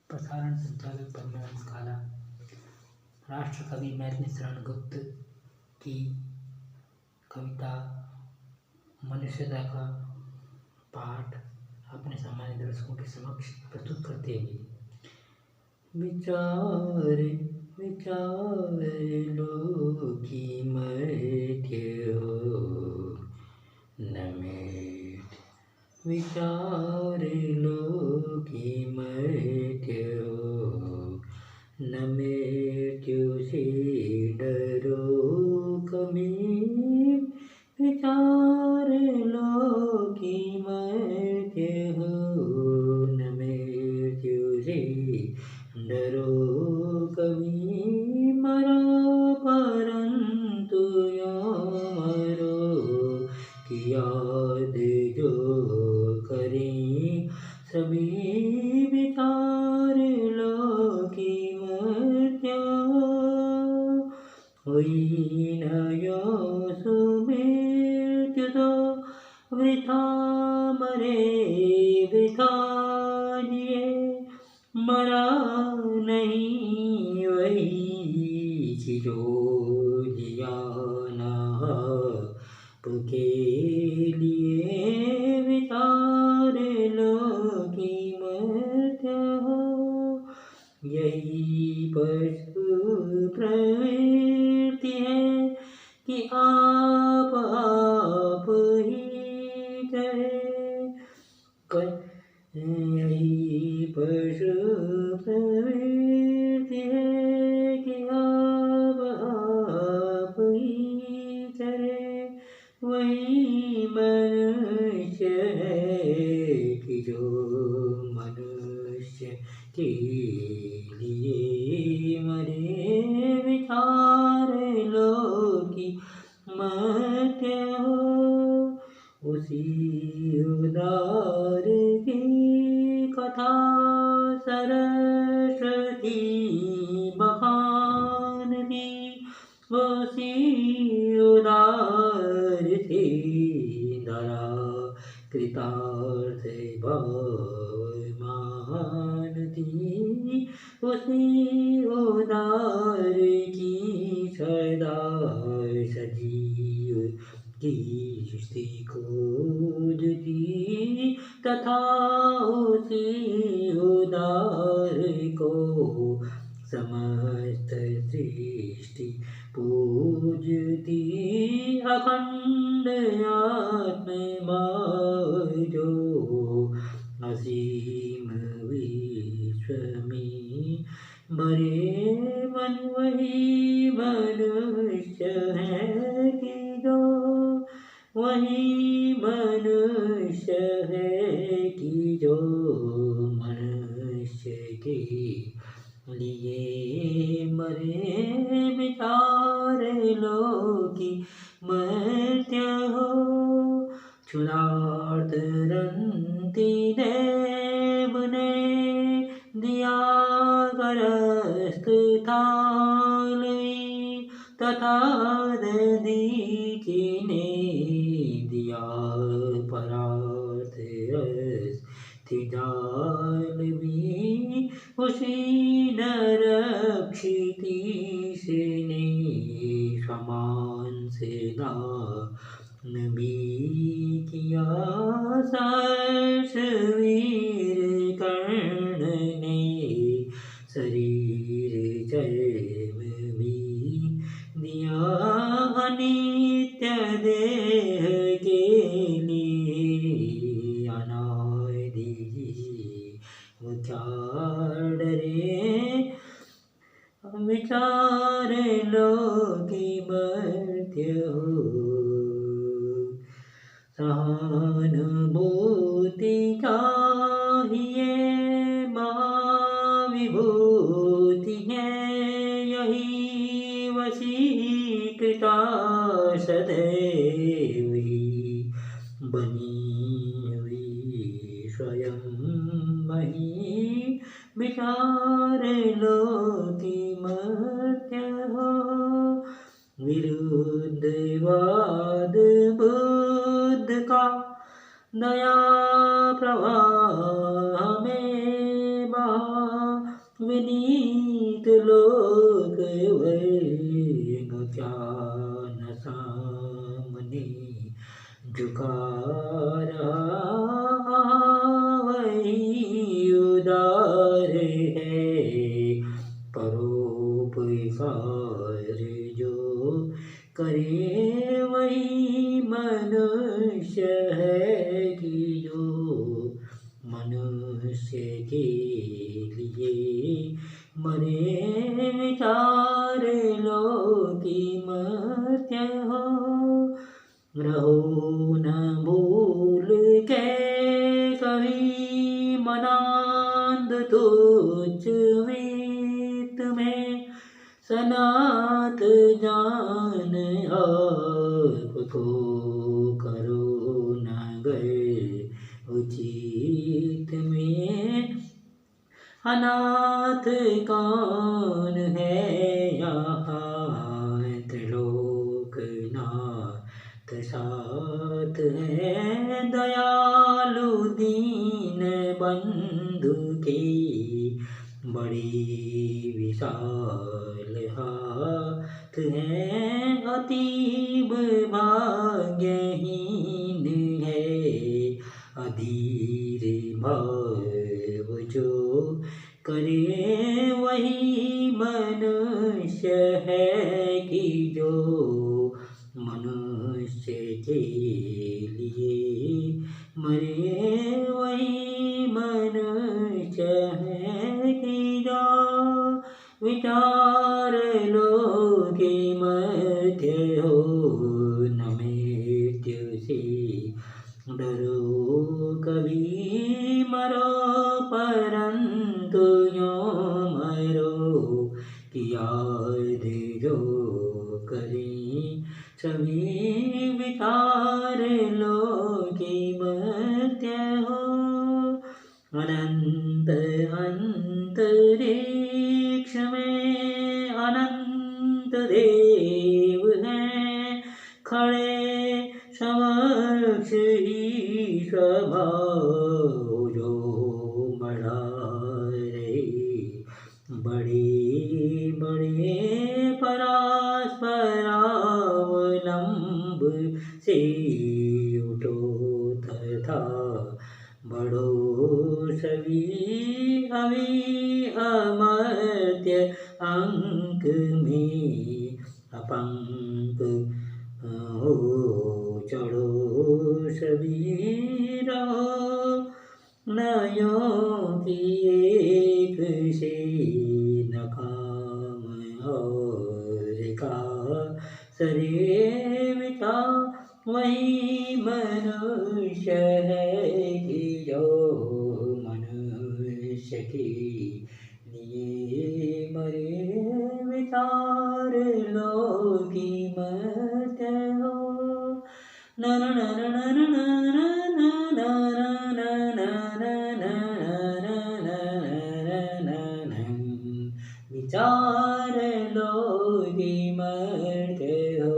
प्रसारण संचालक पद्मनाभ काला। राष्ट्र कवि मैथिली शरण गुप्त की कविता मनुष्यता का पाठ अपने सामान्य दर्शकों के समक्ष प्रस्तुत करते हुए। विचार विचार लो कि मर्त्य हो न मिट, विचार लो कि मर्त्य हो न मृत्यु से डरो कभी, विचार लो कि मर्त्य हो न मृत्यु से डरो कभी, मरो परंतु यो मरो कि याद जो करें सभी, विचार लो कि मर्त्य हुई न यो सुमृत्यु तो वृथा मरे वृथा जिए, मरा नहीं वही जो जिया न आपके लिए, विचार लो कि मर्त्य हो यही पशु प्रवृत्ति है कि आप ही चले, यही पशु प्रवृत्ति है कि आप ही चले, वही मनुष्य है कि जो मनुष्य के लिए मरे, विचार लो कि मर्त्य हो उसी उदार की कथा सरस्वती बखान दी, उसी उदार से धरा कृतार्थ मान थी, उसी उदार की सदा सजीव कीर्ति खोजती, तथा उसी उदार को समस्त सृष्टि पूजती, अखंड आत्मा जो असीम विश्व में मरे, मन वही मनुष्य है कि जो वही मनुष्य है कि जो मनुष्य के लिए मरे, विचार लो कि मर्त्य हो क्षुधार्त रंती देव ने दिया करस्त थाली, तथा दीची ने दिया परार्थ अस्थि जाल भी, उसी नरक्षिति से ने समान से दान भी किया, सहर्ष वीर कर्ण ने शरीर चर्म भी दिया, अनित्य देह के लिए अनादि विचार डरे, विचार लो कि मर्त्य हो सहानुभूति चाहिए महाविभूति है यही वशीकृता सदैव ही बनी हुई स्वयं मही, विचार लो कि मर्त्य हो विरुद्धवाद बुद्ध का दया प्रवाह में बहा, विनीत लोक भय क्या न सामने झुका रहा वही उदार है परोपकार जो करे वही मनुष्य है कि जो मनुष्य के लिए मरे चार लोग की मर्त्य हो रहो न भूल के कभी मनांद तुझ वेत में सनात जान आपको करो न गए उचित में अनाथ कौन है यहाँ त्रिलोकनाथ साथ है दयालु दीन बंधु की बड़ी विशाल हाथ है अतीब भाग्यहीन है अधीर भाव जो करे वही मनुष्य है कि जो मनुष्य के लिए मरे वही मनुष्य है कि जो विचार लो कि मध्य हो न मृत्यु से डरो कभी मरो परंतु यो मरो कि याद जो करें सभी विचार लो कि मर्त्य हो अनंत अंतरिक्ष में अनंत देव हैं खड़े समक्ष ही स्वभाव जो बढ़ा रे बड़े बड़े परास्परावलंब से उठो तथा बढ़ो सभी अभी अमर्त्य अंक में अपंक हो चढ़ो सभी रहो नयों की एक से न काम और का सरे मिटा वही मनुष्य है कि जो मनुष्य के लिए मरे विचार लो कि मर्त्य हो न न न न न न विचार लो कि मर्त्य हो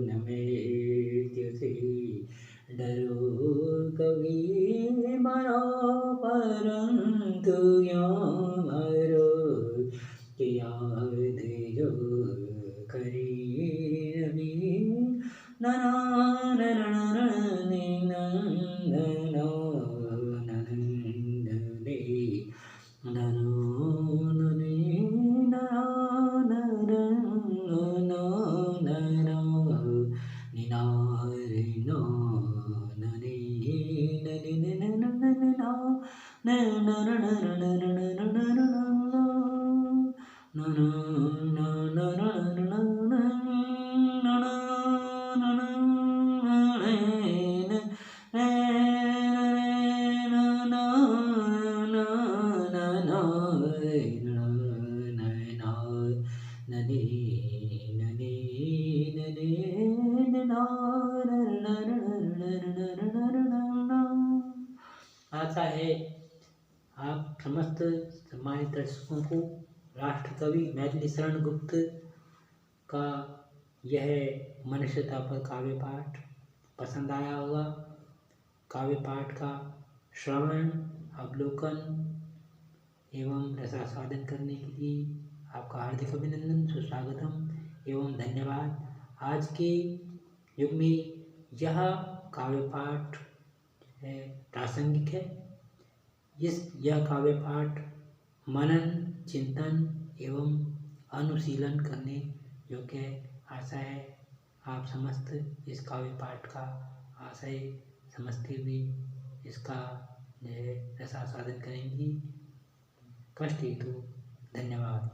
न मृत्यु से डरो कभी मरो परंतु यो मरो कि याद जो करी अभी आशा है आप समस्त सम्मानित दर्शकों को राष्ट्रकवि मैथिली शरण गुप्त का यह मनुष्यता पर काव्य पाठ पसंद आया होगा। काव्य पाठ का श्रवण अवलोकन एवं रसास्वादन करने के लिए आपका हार्दिक अभिनंदन, सुस्वागतम एवं धन्यवाद। आज के युग में यह काव्य पाठ प्रासंगिक है। यह काव्य पाठ मनन, चिंतन एवं अनुशीलन करने योग्य है। आशा है आप समस्त इस काव्य पाठ का आशय समझते हुए इसका रसास्वादन करेंगी। कष्ट हेतु धन्यवाद।